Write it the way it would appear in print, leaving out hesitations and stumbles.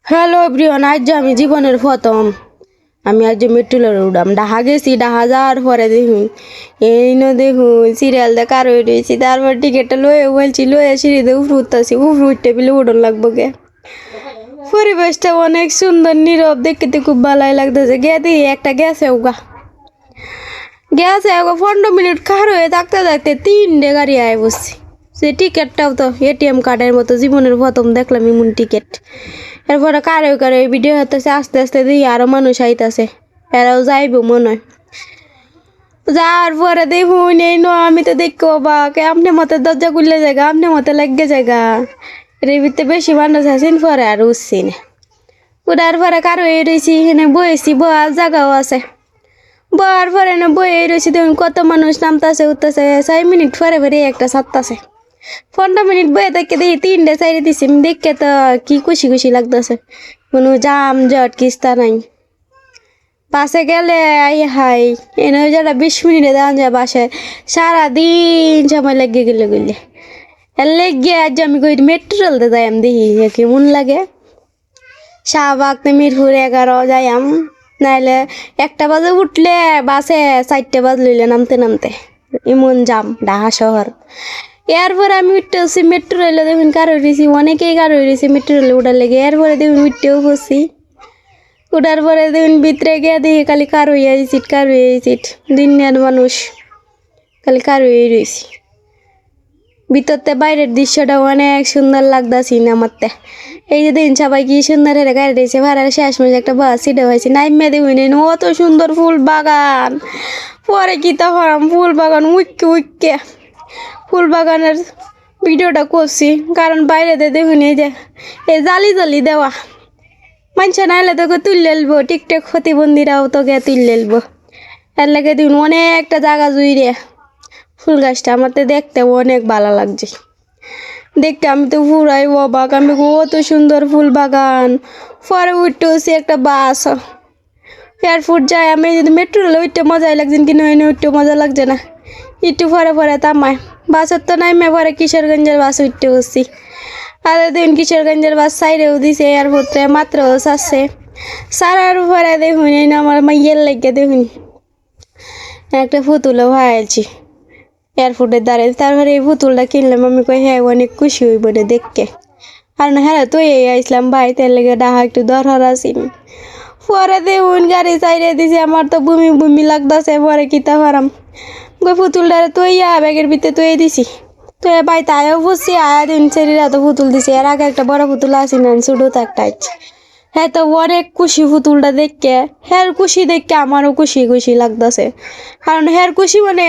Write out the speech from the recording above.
Hello everyone, আজ আমি জীবনের প্রথম আমি আজ মেট্রোলে উঠাম। ডাহা গেছি, ডাহা যাওয়ার পরে দেখুন দেখুন সিরিয়াল দেখা রয়েছি। তারপর টিকিটটা লয়ে বলছি, লয়ে সিঁড়িতে উপরে উঠতেছি, উপরে উঠতে পেলে উঠন লাগবো গে। পরিবেশটা অনেক সুন্দর, নীরব, দেখতে খুব ভালোই লাগতেছে। গে দিই একটা গ্যাসে উগা 15 মিনিট খার হয়ে থাকতে থাকতে 3টে গাড়ি আয় বসছি। সে টিকিটটাও তো এটিএম কার্ডের মতো, জীবনের প্রথম দেখলাম এমন টিকিট। এরপরে কারে ভিডিও হতেছে, আস্তে আস্তে দেখি আরো মানুষ আইতাছে, এরাও যাইব মনে হয়। যাওয়ার পরে দেখুন আমি তো দেখবো বা আপনি মতো দরজা খুললে জায়গা, আপনি মতো লাগে জায়গা এর ভিতরে বেশি মানুষ আছেন। পরে আর উঠছি না, উঠার পরে কারো রয়েছি, এখানে বয়েছি, বয়ার জায়গাও আছে। বয়ার পরে না বয়ে রয়েছি, দেখুন কত মানুষ নামতাছে উঠতেছে। 4 মিনিট পরে একটা ছাড়তাছে। 15 মিনিট বয়ে দেখে দেখি 3টে চাইরে দিছি। দেখে তো কি খুশি খুশি লাগতেছে, কোনো জাম জট কিস্তা নাই। বাসে গেলে হাই এনে যারা 20 মিনিটে দাঁড়ান যায়, বাসে সারাদিন সময় লেগে গেলে এর লেগে আজ আমি কই মেট্রো চলতে যাই। আমি দেখি কেমন লাগে। শাহবাগ মিরপুর 11 যাইম, নাইলে 1টা বাজে উঠলে বাসে 4টে বাজ লইলে নামতে নামতে এমন জাম ঢাকা শহর। এরপরে আমি উঠতেছি মেট্রো রেলে, দেখুন কারো রয়েছি, অনেকেই কারো রয়েছে মেট্রো রেলে উঠার লেগে। এরপরে দেখুন উঠতেও বসছি। উঠার পরে দেখুন ভিতরে গিয়ে দেখি খালি কার হয়ে সিট দুনিয়ার মানুষ খালি কার হয়ে রয়েছি। ভিতরতে বাইরের দৃশ্যটা অনেক সুন্দর লাগতাছি নামাতে। এই যে দেখুন সবাই কি সুন্দর হেরে গাড়ি রয়েছে, ভাড়ার শেষ মাসে একটা বাস সিটে হয়েছে। নাইমে দেখুন অত সুন্দর ফুল বাগান। পরে কি তখন ফুল বাগান উইকে ফুল বাগানের ভিডিওটা করছি, কারণ বাইরে দেখুন এই যে এই জালি দেওয়া মানুষ নাইলে তোকে তুলে এলবো, টিকটক প্রতিবন্ধীরাও তোকে তুলে এলবো। এর লাগে দেখুন অনেকটা জায়গা জুড়ে ফুল গাছটা আমার তো দেখতে অনেক ভালো লাগছে। দেখতে আমি তো পুরাই অবাক, আমি কত সুন্দর ফুল বাগান। পরে উঠতে হচ্ছে একটা বাস, এয়ারপোর্ট যায়। আমি যদি মেট্রো রেলে উঠতে মজাই লাগছে, কিন্তু উঠতে মজা লাগছে না। একটু পরে তামায় বাসের তো নাইমে পরে কিশোরগঞ্জের বাস উঠতে বসছি। আর দেখুন কিশোরগঞ্জের বাস সাইডেও দিছে, এয়ারপোর্টে মাত্র আসছে। সারার পরে দেখুন আমার মাইয়ের লাগে দেখুন একটা পুতুলও ভাইছি এয়ারপোর্টের দ্বারে। তারপরে এই পুতুলটা কিনলাম। আমি কই হ্যাঁ অনেক খুশি হইব না দেখতে, কারণ হ্যাঁ তো আইসলাম ভাই, তার লেগে ডাহা একটু দরকার আসিনি। পরে দেখুন গাড়ি চাইরে দিছে, আমার তো বমি লাগতেছে। পরে কিতা পারাম ওই পুতুলটারে তৈয়া ব্যাগের ভিতরে তৈয়ে দিছি। তো ভাই তাইও বুঝছি আয়া দিন শরীরে তো পুতুল দিছে। এর আগে একটা বড় পুতুল আসি না, ছোটো তো একটা আছে। হ্যাঁ তো অনেক খুশি পুতুলটা দেখে। হ্যাঁ খুশি দেখে আমারও খুশি লাগতেছে, কারণ হ্যাঁ খুশি মানে